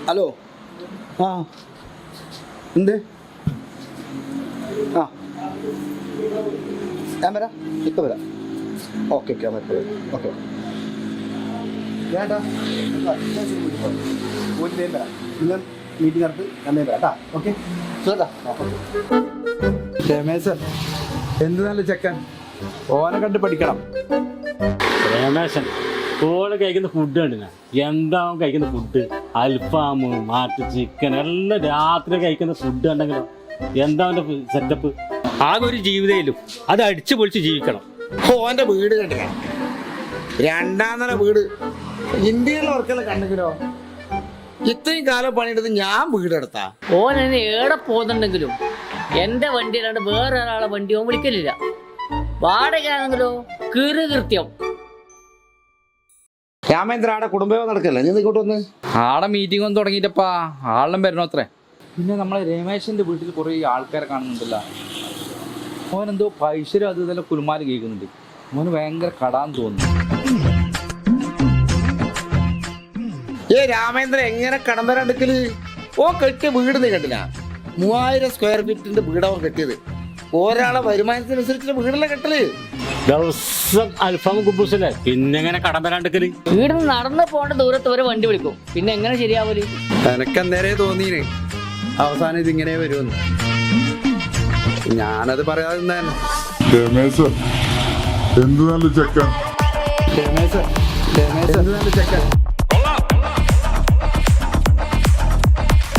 Hello ആ എന്ത് ആ ഞാൻ വരാം ഇപ്പം വരാം ഓക്കെ ഓക്കെ ഓക്കെ ഓക്കെ വേണ്ട പോയിട്ട് വേഗം വരാം നിങ്ങൾ മീറ്റിംഗ് നടത്ത് ഞാൻ വേഗം വരാം കേട്ടോ ഓക്കെ സുഖാ രമേശൻ എന്ത് നല്ല ചെക്കൻ ഓനെ കണ്ട് പഠിക്കണം രമേശൻ ഓള് കഴിക്കുന്ന ഫുഡ് കണ്ടില്ല എന്താവും കഴിക്കുന്ന ഫുഡ് അൽഫാമ് മാറ്റ് ചിക്കൻ എല്ലാം രാത്രി കഴിക്കുന്ന ഫുഡ് ഉണ്ടെങ്കിലോ എന്താ അവൻ്റെ സെറ്റപ്പ് ആകെ ഒരു ജീവിതയിലും അത് അടിച്ചു പൊളിച്ച് ജീവിക്കണം. ഓന്റെ വീട് കണ്ടില്ല, രണ്ടാം നില വീട്. ഇന്ത്യയിലെ വർക്കെല്ലാം കണ്ടെങ്കിലോ ഇത്രയും കാലം പണിയെടുത്ത് ഞാൻ വീടെടുത്താ. ഓൻ എന്നെ ഏടെ പോകുന്നുണ്ടെങ്കിലും എന്റെ വണ്ടി അല്ലാണ്ട് വേറെ ഒരാളെ വണ്ടി ഓൻ വിളിക്കലില്ല. വാടകയാണെങ്കിലോ കൃത്യം. രാമേന്ദ്ര ആടെ കുടുംബയോഗം നടക്കല്ലേ, നീ ഇങ്ങോട്ട് വന്ന്. ആടെ മീറ്റിംഗ് ഒന്നും തുടങ്ങിയിട്ടപ്പാ, ആളെല്ലാം വരണോ അത്രേ. പിന്നെ നമ്മളെ രമേശന്റെ വീട്ടിൽ കുറേ ആൾക്കാരെ കാണുന്നുണ്ടല്ലോ. മോനെന്തോ പൈസരും അത് ഇതെല്ലാം കുലുമാല് കേൾക്കുന്നുണ്ട്. മോന് ഭയങ്കര കടാന്ന് തോന്നുന്നു. രാമേന്ദ്ര എങ്ങനെ കടം വരാണ്ടെക്കല്? ഓ കെട്ടിയ വീട് നീ കണ്ടില്ല, 3000 സ്ക്വയർ ഫീറ്റിന്റെ വീടാവും കെട്ടിയത്. ഒരാളെ വരുമാനത്തിനനുസരിച്ചുള്ള വീടല്ലേ കെട്ടല്. ദിവസം അൽഫാം കുബൂസല്ലേ, പിന്നെ എങ്ങനെ കടം വരാണ്ടെക്കല്? വീടിന് നടന്നു പോകേണ്ട ദൂരത്ത് വരെ വണ്ടി വിളിക്കും, പിന്നെ എങ്ങനെ ശരിയാവല്? എനക്ക് അന്നേരേ തോന്നീന് അവസാനം ഇതിങ്ങനെ വരുമെന്ന്. ഞാനത് പറയാതെ തന്നെ രമേശൻ എന്ത് നല്ല ചെക്കൻ. രമേശൻ എന്ത് നല്ല ചെക്കൻ.